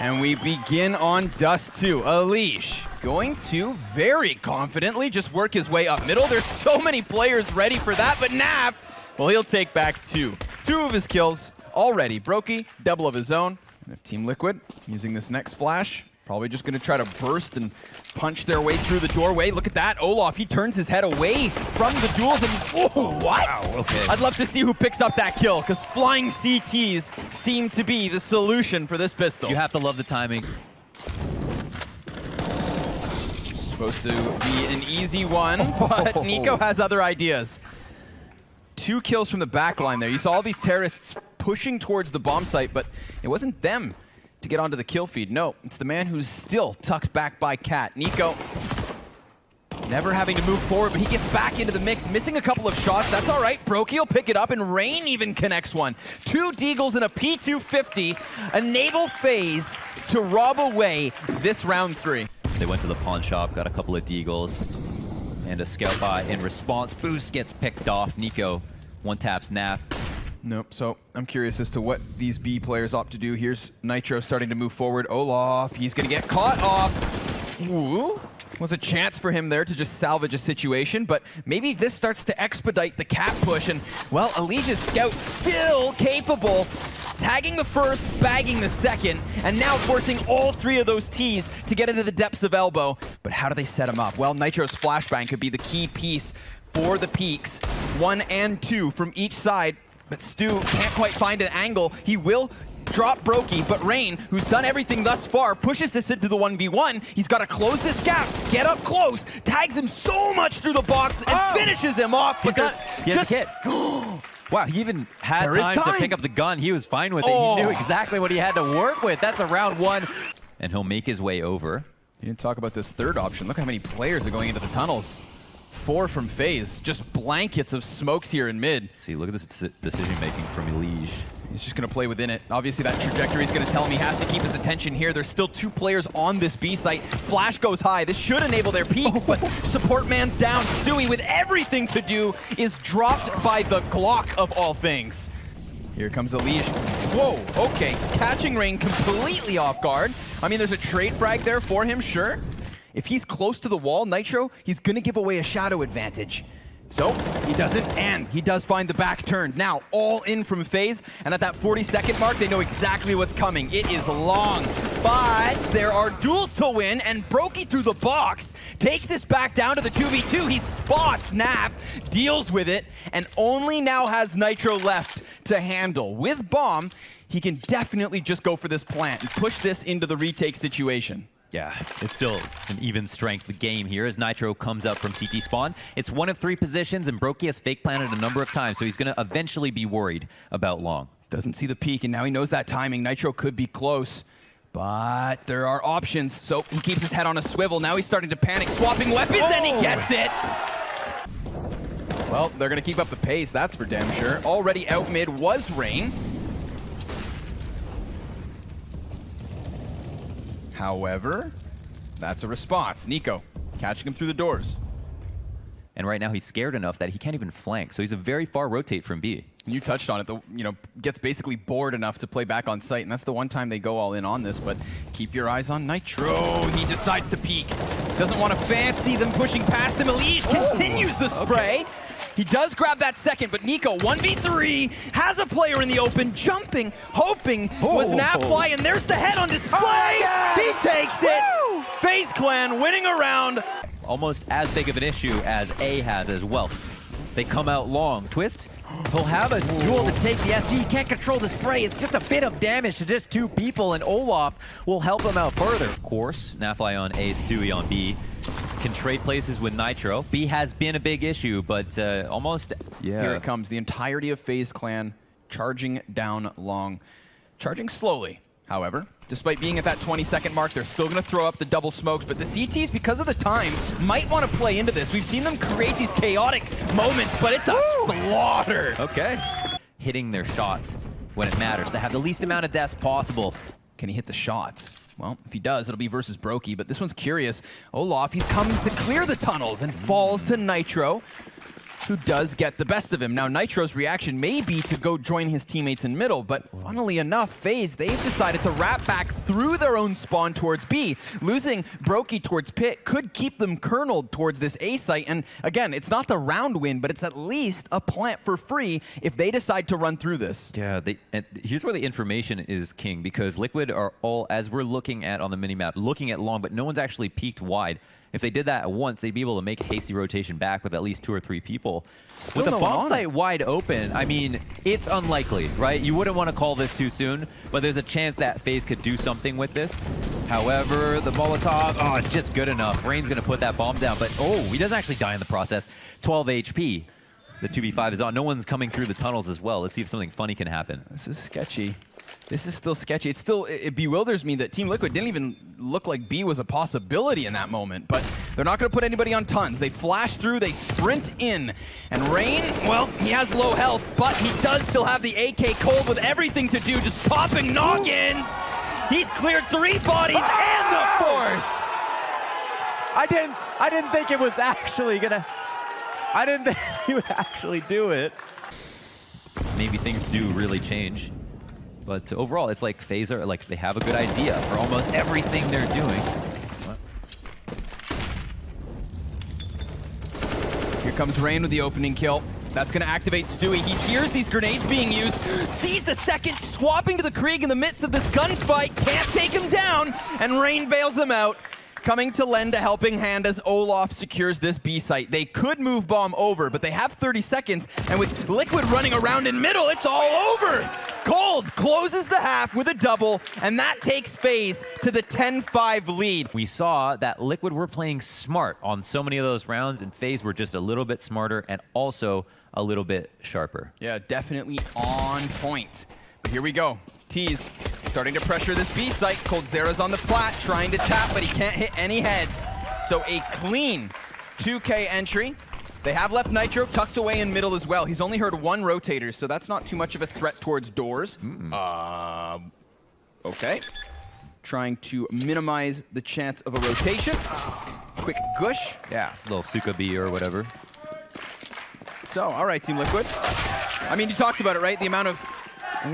And we begin on Dust 2. Alish going to very confidently just work his way up middle. There's so many players ready for that, but Nav, well, he'll take back two. Two of his kills already. Brokey, double of his own. And if Team Liquid, using this next flash, probably just going to try to burst and punch their way through the doorway. Look at that. Olaf, he turns his head away from the duels and what? Wow, okay. I'd love to see who picks up that kill, because flying CTs seem to be the solution for this pistol. You have to love the timing. Supposed to be an easy one, but Niko has other ideas. 2 kills from the back line there. You saw all these terrorists pushing towards the bomb site, but it wasn't them to get onto the kill feed. No, it's the man who's still tucked back by Cat. Niko, never having to move forward, but he gets back into the mix, missing a couple of shots. That's all right. Brokey will pick it up, and Rain even connects one. 2 Deagles and a P250 enable Faze to rob away this round 3. They went to the pawn shop, got a couple of Deagles, and a scout buy in response. Boost gets picked off. Niko one-taps Nap. Nope, so I'm curious as to what these B players opt to do. Here's Nitro starting to move forward. Olaf, he's gonna get caught off. Ooh, was a chance for him there to just salvage a situation, but maybe this starts to expedite the Cat push, and well, Alicia's scout still capable, tagging the first, bagging the second, and now forcing all 3 of those Ts to get into the depths of elbow. But how do they set him up? Well, Nitro's flashbang could be the key piece for the peaks. 1 and 2 from each side. But Stu can't quite find an angle. He will drop Brokey, but Rain, who's done everything thus far, pushes this into the 1v1. He's got to close this gap, get up close, tags him so much through the box, and finishes him off because he has a hit. Wow, he even had time to pick up the gun. He was fine with it. He knew exactly what he had to work with. That's a round 1. And he'll make his way over. You didn't talk about this third option. Look how many players are going into the tunnels. 4 from Faze, just blankets of smokes here in mid. See, look at this decision-making from Elige. He's just going to play within it. Obviously, that trajectory is going to tell him he has to keep his attention here. There's still 2 players on this B site. Flash goes high. This should enable their peaks, but support man's down. Stewie, with everything to do, is dropped by the Glock of all things. Here comes Elige. Whoa, okay. Catching Rain completely off guard. I mean, there's a trade frag there for him, sure. If he's close to the wall, Nitro, he's going to give away a shadow advantage. So, he doesn't, and he does find the back turn. Now, all in from Faze, and at that 40-second mark, they know exactly what's coming. It is long, but there are duels to win, and Brokey through the box takes this back down to the 2v2. He spots Nav, deals with it, and only now has Nitro left to handle. With Bomb, he can definitely just go for this plant and push this into the retake situation. Yeah, it's still an even strength game here as Nitro comes up from CT spawn. It's 1 of 3 positions, and Brokey has fake planted a number of times, so he's going to eventually be worried about long. Doesn't see the peak, and now he knows that timing. Nitro could be close, but there are options. So he keeps his head on a swivel. Now he's starting to panic, swapping weapons, and he gets it! Well, they're going to keep up the pace, that's for damn sure. Already out mid was Rain. However, that's a response. Niko catching him through the doors. And right now he's scared enough that he can't even flank, so he's a very far rotate from B. You touched on it, gets basically bored enough to play back on site, and that's the one time they go all in on this, but keep your eyes on Nitro. He decides to peek. Doesn't want to fancy them pushing past him. Elige continues the spray. Okay. He does grab that second, but Niko, 1v3, has a player in the open, jumping, hoping was an fly, and there's the head on display! He takes it! Faze Clan winning a round. Almost as big of an issue as A has as well. They come out long. Twist, he'll have a duel to take the SG. He can't control the spray. It's just a bit of damage to just 2 people, and Olaf will help him out further. Of course, Nafly on A, Stewie on B. Can trade places with Nitro. B has been a big issue, but almost... Yeah. Here it comes. The entirety of Faze Clan charging down long. Charging slowly, however. Despite being at that 20-second mark, they're still going to throw up the double smokes, but the CTs, because of the time, might want to play into this. We've seen them create these chaotic moments, but it's a slaughter. Okay. Hitting their shots when it matters, to have the least amount of deaths possible. Can he hit the shots? Well, if he does, it'll be versus Brokey, but this one's curious. Olaf, he's come to clear the tunnels and falls to Nitro. who does get the best of him. Now, Nitro's reaction may be to go join his teammates in middle, but funnily enough, Faze, they've decided to wrap back through their own spawn towards B. Losing Brokey towards Pit could keep them kerneled towards this A site, and again, it's not the round win, but it's at least a plant for free if they decide to run through this. Yeah, and here's where the information is king, because Liquid are all, as we're looking at on the minimap, looking at long, but no one's actually peeked wide. If they did that at once, they'd be able to make a hasty rotation back with at least 2 or 3 people. Still with the no one bomb on site it. wide open, I mean, it's unlikely, right? You wouldn't want to call this too soon, but there's a chance that Faze could do something with this. However, the Molotov, oh, it's just good enough. Rain's going to put that bomb down, but oh, he doesn't actually die in the process. 12 HP. The 2v5 is on. No one's coming through the tunnels as well. Let's see if something funny can happen. This is sketchy. This is still sketchy. It bewilders me that Team Liquid didn't even look like B was a possibility in that moment, but they're not going to put anybody on tons. They flash through, they sprint in, and Rain, well, he has low health, but he does still have the AK Cold with everything to do, just popping noggins. He's cleared 3 bodies and the 4th. I didn't think it was actually gonna. I didn't think he would actually do it. Maybe things do really change. But overall, it's like Faze are like they have a good idea for almost everything they're doing. Here comes Rain with the opening kill. That's going to activate Stewie. He hears these grenades being used, sees the second, swapping to the Krieg in the midst of this gunfight, can't take him down, and Rain bails him out. Coming to lend a helping hand as Olaf secures this B site. They could move bomb over, but they have 30 seconds, and with Liquid running around in middle, it's all over! Cold closes the half with a double, and that takes Faze to the 10-5 lead. We saw that Liquid were playing smart on so many of those rounds, and Faze were just a little bit smarter and also a little bit sharper. Yeah, definitely on point. But here we go. Tease starting to pressure this B site. Coldzera's on the plat, trying to tap, but he can't hit any heads. So a clean 2K entry. They have left Nitro tucked away in middle as well. He's only heard 1 rotator, so that's not too much of a threat towards doors. Okay. Trying to minimize the chance of a rotation. Quick gush. Yeah, little Suka B or whatever. So, all right, Team Liquid. I mean, you talked about it, right? The amount of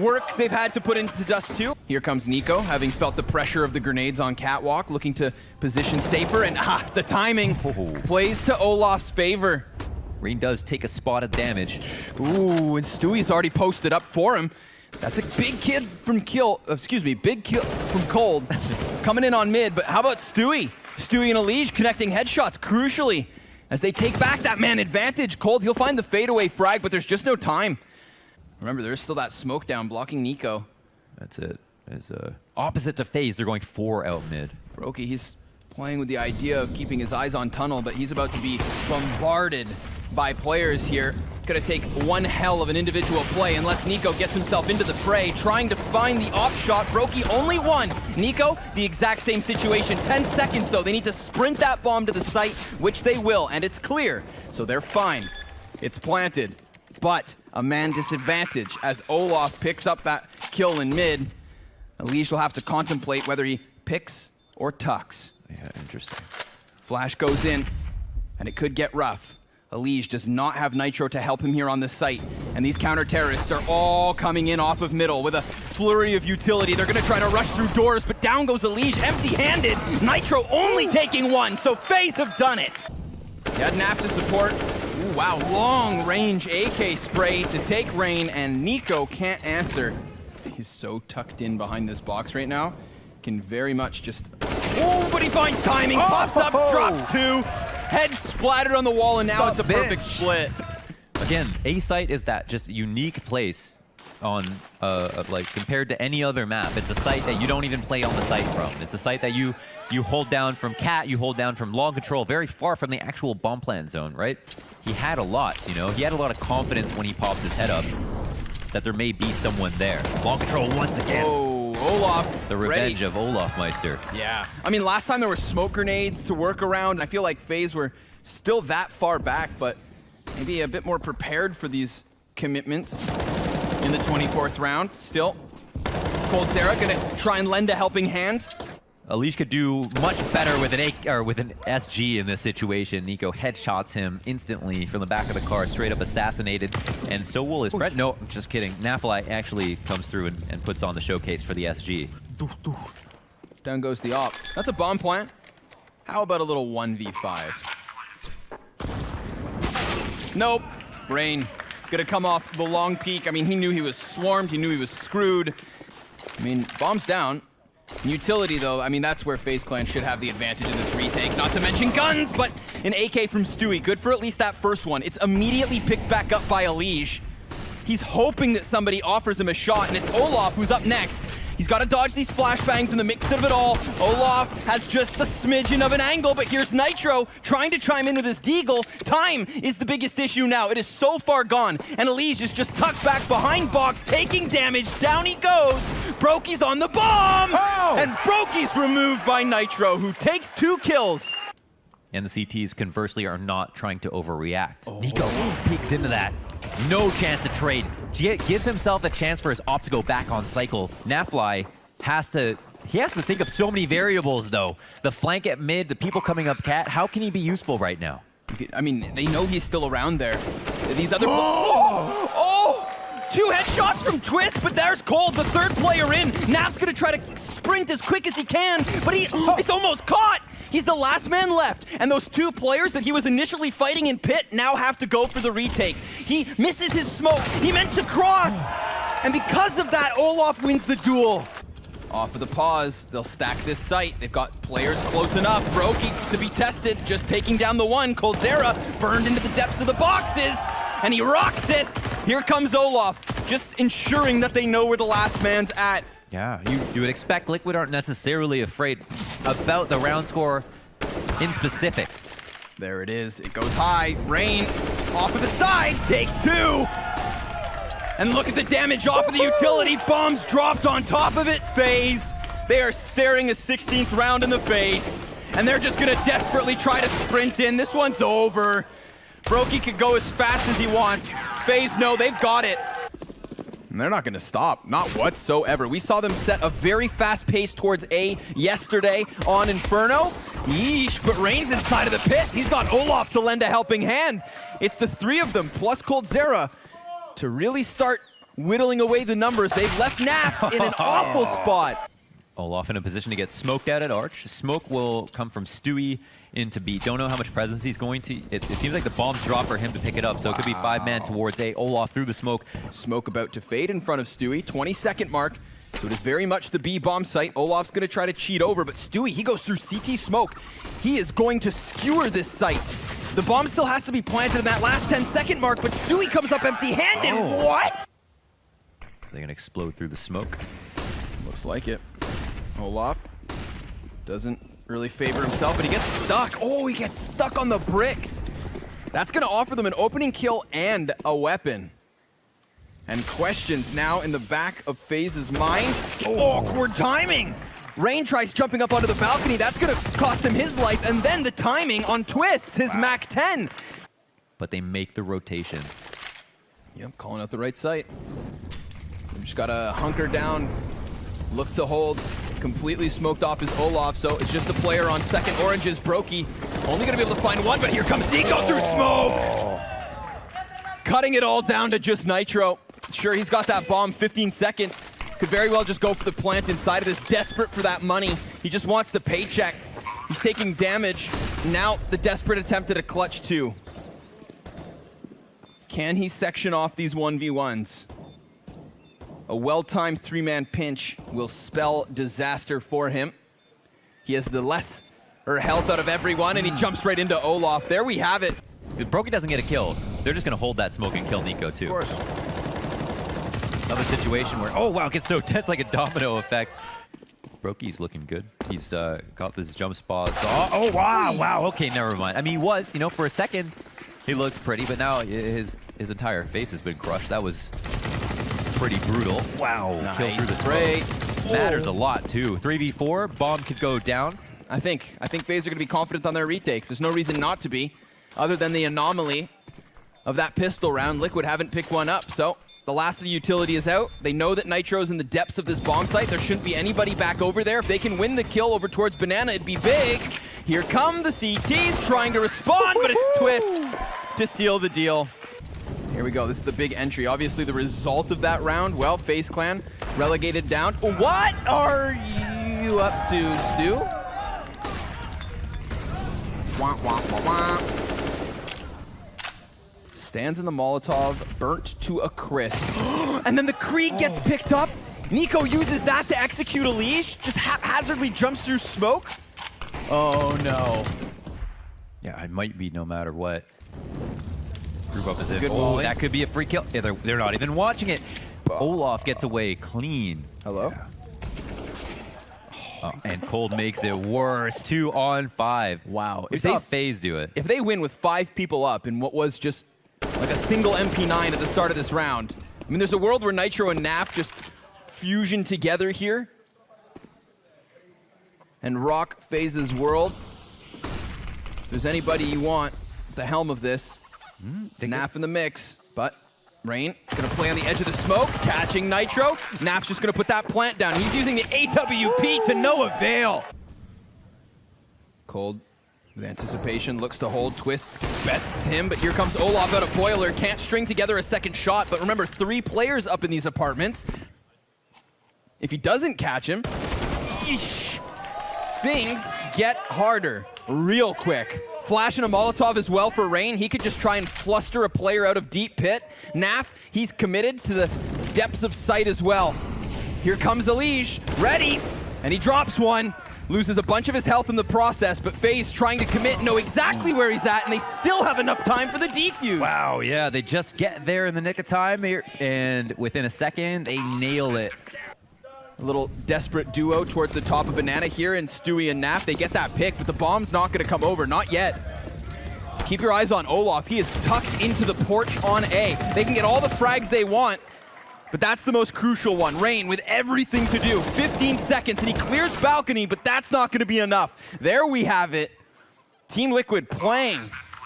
work they've had to put into Dust 2. Here comes Niko, having felt the pressure of the grenades on Catwalk, looking to position safer, and the timing plays to Olaf's favor. Rain does take a spot of damage. Ooh, and Stewie's already posted up for him. That's a big kid from big kill from Cold, coming in on mid, but how about Stewie? Stewie and Elige connecting headshots, crucially, as they take back that man advantage. Cold, he'll find the fadeaway frag, but there's just no time. Remember, there's still that smoke down blocking Niko. That's it. As opposite to Faze, they're going 4 out mid. Brokey, he's playing with the idea of keeping his eyes on tunnel, but he's about to be bombarded by players here. Gonna take one hell of an individual play unless Niko gets himself into the fray, trying to find the off shot. Brokey only 1. Niko, the exact same situation. 10 seconds though. They need to sprint that bomb to the site, which they will, and it's clear. So they're fine. It's planted. But a man disadvantage as Olaf picks up that kill in mid. Elige will have to contemplate whether he picks or tucks. Yeah, interesting. Flash goes in, and it could get rough. Elige does not have Nitro to help him here on the site, and these counter-terrorists are all coming in off of middle with a flurry of utility. They're going to try to rush through doors, but down goes Elige, empty-handed. Nitro only taking 1, so Faze have done it. Yadnaf to support. Ooh, wow, long-range AK spray to take Rain, and Niko can't answer. He's so tucked in behind this box right now. Can very much just... Oh, but he finds timing, pops up, drops 2. Head splattered on the wall, and now it's a perfect split. Again, A site is that just unique place on, like, compared to any other map. It's a site that you don't even play on the site from. It's a site that you hold down from Cat, you hold down from long control, very far from the actual bomb plant zone, right? He had a lot, you know? He had a lot of confidence when he popped his head up that there may be someone there. Long control once again. Oh, Olaf. The revenge of Olaf Meister. Yeah. I mean, last time there were smoke grenades to work around. I feel like Faze were still that far back, but maybe a bit more prepared for these commitments in the 24th round. Still, Coldzera gonna try and lend a helping hand. Alish could do much better with an SG in this situation. Niko headshots him instantly from the back of the car, straight up assassinated, and so will his friend. No, just kidding. Nafli actually comes through and puts on the showcase for the SG. Down goes the op. That's a bomb plant. How about a little 1v5? Nope. Rain gonna come off the long peak. I mean, he knew he was swarmed. He knew he was screwed. I mean, bomb's down. Utility, though, I mean, that's where FaZe Clan should have the advantage in this retake. Not to mention guns, but an AK from Stewie. Good for at least that first one. It's immediately picked back up by Alish. He's hoping that somebody offers him a shot, and it's Olaf who's up next. He's got to dodge these flashbangs in the mix of it all. Olaf has just a smidgen of an angle, but here's Nitro trying to chime in with his deagle. Time is the biggest issue now. It is so far gone, and Elise is just tucked back behind Box, taking damage. Down he goes. Brokey's on the bomb, and Brokey's removed by Nitro, who takes 2 kills. And the CTs, conversely, are not trying to overreact. Niko peeks into that. No chance to trade. Gives himself a chance for his op to go back on cycle. Nafli has to think of so many variables, though. The flank at mid, the people coming up cat. How can he be useful right now? I mean, they know he's still around there. These other... 2 headshots from Twist, but there's Cold, the 3rd player in. Naf's gonna try to sprint as quick as he can, but he's almost caught. He's the last man left, and those 2 players that he was initially fighting in pit now have to go for the retake. He misses his smoke. He meant to cross, and because of that, Olaf wins the duel. Off of the pause, they'll stack this site. They've got players close enough. Brokey to be tested, just taking down the one. Coldzera burned into the depths of the boxes, and he rocks it. Here comes Olaf, just ensuring that they know where the last man's at. Yeah, you would expect Liquid aren't necessarily afraid about the round score in specific. There it is. It goes high. Rain off of the side, takes 2. And look at the damage off of the utility. Bombs dropped on top of it. FaZe, they are staring a 16th round in the face, and they're just gonna desperately try to sprint in. This one's over. Brokey could go as fast as he wants. FaZe, no, they've got it. And they're not going to stop, not whatsoever. We saw them set a very fast pace towards A yesterday on Inferno. Yeesh, but Rain's inside of the pit. He's got Olaf to lend a helping hand. It's the 3 of them, plus Coldzera, to really start whittling away the numbers. They've left Nap in an awful spot. Olaf in a position to get smoked out at Arch. Smoke will come from Stewie into B. Don't know how much presence he's going to. It seems like the bombs drop for him to pick it up, so it could be 5-man towards A. Olaf through the smoke. Smoke about to fade in front of Stewie. 20-second mark. So it is very much the B bomb site. Olaf's going to try to cheat over, but Stewie, he goes through CT smoke. He is going to skewer this site. The bomb still has to be planted in that last 10-second mark, but Stewie comes up empty-handed. What? They're going to explode through the smoke. Looks like it. Olaf doesn't really favor himself, but he gets stuck. Oh, he gets stuck on the bricks. That's going to offer them an opening kill and a weapon. And questions now in the back of FaZe's mind. Awkward timing. Rain tries jumping up onto the balcony. That's going to cost him his life. And then the timing on Twist, his Mac 10. But they make the rotation. Yep, calling out the right site. They've just got to hunker down, look to hold. Completely smoked off his Olaf, so it's just the player on second oranges. Brokey only going to be able to find one, but here comes Niko through smoke. Cutting it all down to just Nitro. Sure, he's got that bomb, 15 seconds. Could very well just go for the plant inside of this, desperate for that money. He just wants the paycheck. He's taking damage. Now the desperate attempt at a clutch 2. Can he section off these 1v1s? A well-timed 3-man pinch will spell disaster for him. He has the less health out of everyone, and he jumps right into Olaf. There we have it. If Brokey doesn't get a kill, they're just going to hold that smoke and kill Niko, too. Of course. Another situation where, oh, wow, it gets so tense like a domino effect. Brokey's looking good. He's got this jump spot. Oh, wow. Okay, never mind. I mean, he was, for a second, he looked pretty, but now his entire face has been crushed. That was pretty brutal. Wow. Nice. Kill through the smoke. Matters a lot, too. 3v4, bomb could go down. I think FaZe are going to be confident on their retakes. There's no reason not to be, other than the anomaly of that pistol round. Liquid haven't picked one up, so The last of the utility is out. They know that Nitro's in the depths of this bomb site. There shouldn't be anybody back over there. If they can win the kill over towards Banana, it'd be big. Here come the CTs trying to respond, but it's Twists to seal the deal. Here we go. This is the big entry. Obviously, the result of that round, well, Faze Clan relegated down. What are you up to, Stu? Wah, wah, wah, wah. Stands in the Molotov, burnt to a crisp. And then the Krieg gets picked up. Niko uses that to execute a leash, just haphazardly jumps through smoke. Oh no. Yeah, it might be no matter what. Group up is it. Good Oh, volley. that could be a free kill. Yeah, they're not even watching it. Olaf gets away clean. Hello? Yeah. And Cold makes it worse. 2 on 5. Wow. We saw Faze do it. If they win with 5 people up in what was just like a single MP9 at the start of this round, I mean, there's a world where Nitro and Naf just fusion together here and rock Faze's world. If there's anybody you want at the helm of this, it's Naf in the mix, but Rain gonna play on the edge of the smoke, catching Nitro. Naf's just gonna put that plant down. He's using the AWP to no avail. Cold with anticipation, looks to hold, Twists, bests him, but here comes Olaf out of Boiler, can't string together a second shot, but remember, 3 players up in these apartments. If he doesn't catch him, yeesh, things get harder real quick. Flashing a Molotov as well for Rain. He could just try and fluster a player out of deep pit. Naf, he's committed to the depths of sight as well. Here comes Elige, ready, and he drops one. Loses a bunch of his health in the process, but Faze trying to commit, know exactly where he's at, and they still have enough time for the defuse. Wow, yeah, they just get there in the nick of time here, and within a second, they nail it. A little desperate duo towards the top of Banana here, and Stewie and Naf, they get that pick, but the bomb's not gonna come over, not yet. Keep your eyes on Olaf. He is tucked into the porch on A. They can get all the frags they want, but that's the most crucial one. Rain with everything to do. 15 seconds, and he clears balcony, but that's not gonna be enough. There we have it. Team Liquid playing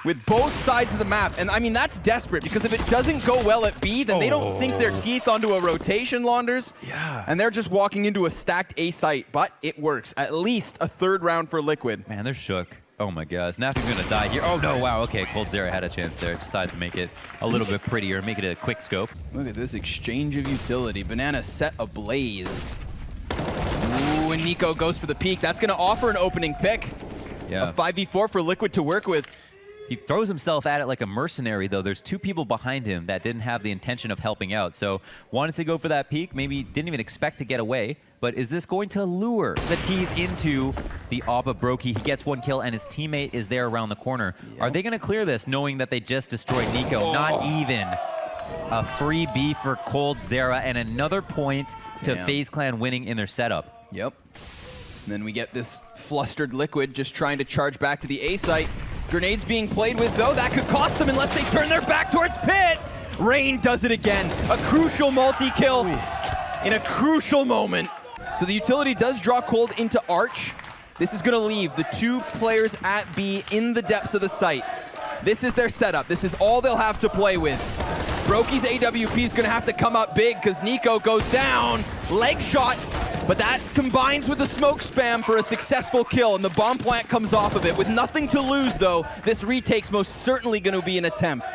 with both sides of the map. And I mean, that's desperate, because if it doesn't go well at B, then they don't sink their teeth onto a rotation, Launders. Yeah. And they're just walking into a stacked A site, but it works. At least a 3rd round for Liquid. Man, they're shook. Oh my God, Snappy's gonna die here. Oh no, wow, okay, Cold Zera had a chance there. Decided to make it a little bit prettier, make it a quick scope. Look at this exchange of utility. Banana set ablaze. Ooh, and Niko goes for the peek. That's gonna offer an opening pick. Yeah. A 5v4 for Liquid to work with. He throws himself at it like a mercenary, though. There's 2 people behind him that didn't have the intention of helping out. So wanted to go for that peek, maybe didn't even expect to get away. But is this going to lure the T's into the Abba Brokey? He gets 1 kill, and his teammate is there around the corner. Yep. Are they going to clear this, knowing that they just destroyed Niko? Not even. A free B for Cold Zera, and another point to Faze Clan winning in their setup. Yep. And then we get this flustered Liquid just trying to charge back to the A site. Grenades being played with, though. That could cost them unless they turn their back towards Pit. Rain does it again. A crucial multi-kill in a crucial moment. So the utility does draw Cold into Arch. This is going to leave the 2 players at B in the depths of the site. This is their setup. This is all they'll have to play with. Brokey's AWP is going to have to come up big because Niko goes down. Leg shot. But that combines with the smoke spam for a successful kill, and the bomb plant comes off of it. With nothing to lose, though, this retake's most certainly going to be an attempt.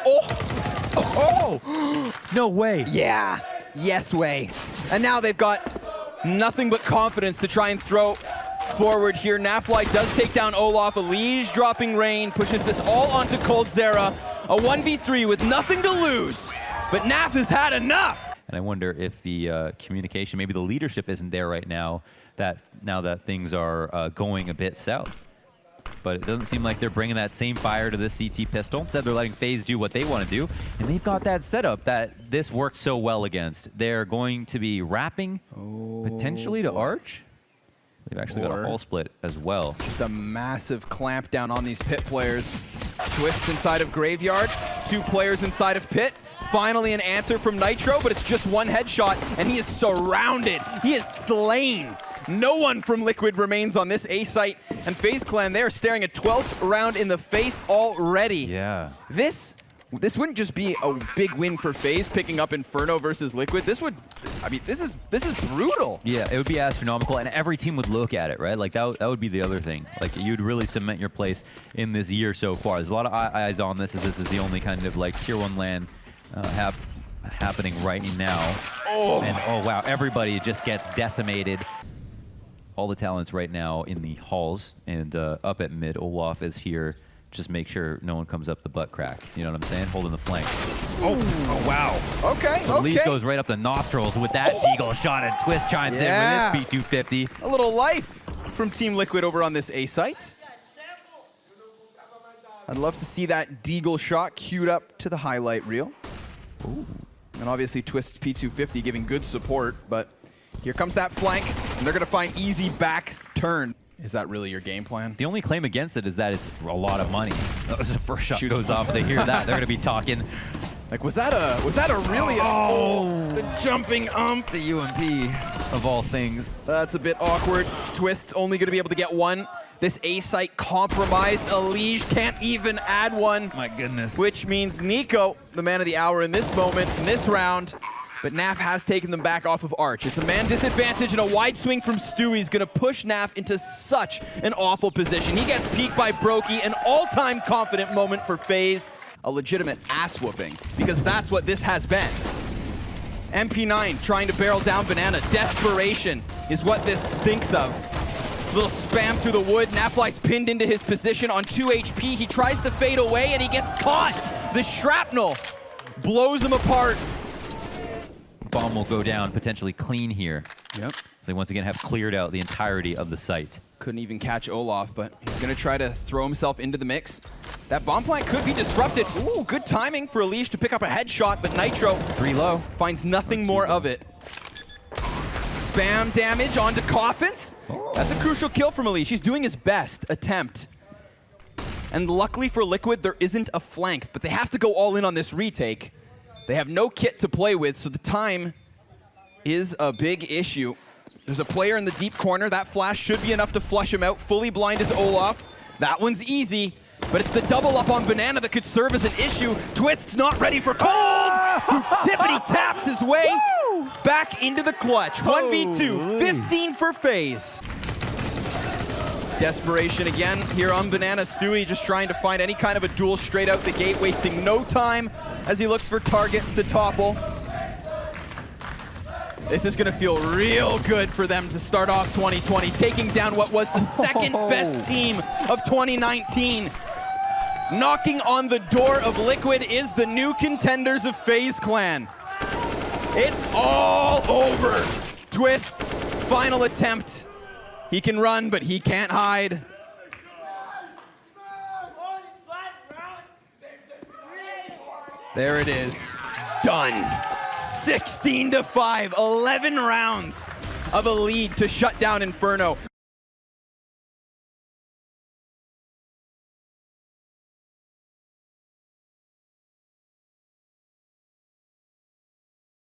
Oh! No way. Yeah. Yes way. And now they've got nothing but confidence to try and throw forward here. Nafly does take down Olaf. Elige dropping Rain, pushes this all onto Cold Zera. A 1v3 with nothing to lose. But Naf has had enough. And I wonder if the communication, maybe the leadership isn't there right now, now that things are going a bit south. But it doesn't seem like they're bringing that same fire to the CT pistol. Instead, they're letting Faze do what they want to do. And they've got that setup that this works so well against. They're going to be wrapping potentially to Arch. They've actually got a hull split as well. Just a massive clamp down on these Pit players. Twists inside of Graveyard. 2 players inside of Pit. Finally an answer from Nitro, but it's just 1 headshot, and he is surrounded. He is slain. No one from Liquid remains on this A site, and Faze Clan, they are staring a 12th round in the face already. Yeah. This This wouldn't just be a big win for Faze picking up Inferno versus Liquid. This would, I mean, this is brutal. Yeah, it would be astronomical, and every team would look at it, right? Like, that would be the other thing. Like, you'd really cement your place in this year so far. There's a lot of eyes on this, as this is the only kind of, like, Tier 1 LAN happening right now. Oh. And, oh, wow, everybody just gets decimated. All the talents right now in the halls, and up at mid, Olaf is here. Just make sure no one comes up the butt crack. You know what I'm saying? Holding the flank. Oh, wow. Okay, so Lee's goes right up the nostrils with that deagle shot, and Twist chimes in with his P250. A little life from Team Liquid over on this A site. I'd love to see that deagle shot queued up to the highlight reel. Ooh. And obviously Twist's P250 giving good support, but here comes that flank, and they're going to find easy backs turn. Is that really your game plan? The only claim against it is that it's a lot of money. The first shot Shoots goes off, they hear that, they're going to be talking. Like, was that a really the jumping ump? The UMP of all things. That's a bit awkward. Twist's only going to be able to get one. This A site compromised. Elige can't even add one. My goodness. Which means Niko, the man of the hour in this moment, in this round. But Naf has taken them back off of Arch. It's a man disadvantage, and a wide swing from Stewie's going to push Naf into such an awful position. He gets peeked by Brokey, an all-time confident moment for Faze. A legitimate ass-whooping, because that's what this has been. MP9 trying to barrel down Banana. Desperation is what this stinks of. Little spam through the wood. Nafly's pinned into his position on 2 HP. He tries to fade away, and he gets caught. The shrapnel blows him apart. Bomb will go down potentially clean here. Yep. So they once again have cleared out the entirety of the site. Couldn't even catch Olaf, but he's going to try to throw himself into the mix. That bomb plant could be disrupted. Ooh, good timing for Elige to pick up a headshot, but Nitro 3 low. Finds nothing more of it. Spam damage onto Coffins. That's a crucial kill from Elige. He's doing his best attempt. And luckily for Liquid, there isn't a flank, but they have to go all in on this retake. They have no kit to play with, so the time is a big issue. There's a player in the deep corner. That flash should be enough to flush him out. Fully blind is Olaf. That one's easy, but it's the double up on Banana that could serve as an issue. Twist's not ready for cold. Tippity taps his way back into the clutch. 1v2, 15 for Faze. Desperation again here on Banana. Stewie just trying to find any kind of a duel straight out the gate, wasting no time as he looks for targets to topple. This is gonna feel real good for them to start off 2020, taking down what was the second best team of 2019. Knocking on the door of Liquid is the new contenders of FaZe Clan. It's all over. Twist's final attempt. He can run, but he can't hide. There it is. Done. 16-5, 11 rounds of a lead to shut down Inferno.